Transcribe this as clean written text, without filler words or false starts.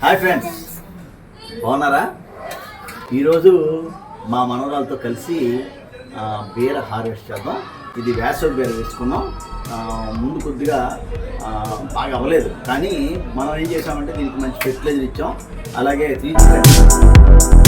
Hi friends, బాగున్నారా? ఈరోజు మా మనవరాలతో కలిసి బీర హార్వెస్ట్ చేద్దాం. ఇది వేసవి బీర వేసుకున్నాం. ముందు కొద్దిగా బాగా అవ్వలేదు, కానీ మనం ఏం చేసామంటే దీనికి మంచి ఫెర్టిలైజర్ ఇచ్చాం. అలాగే 3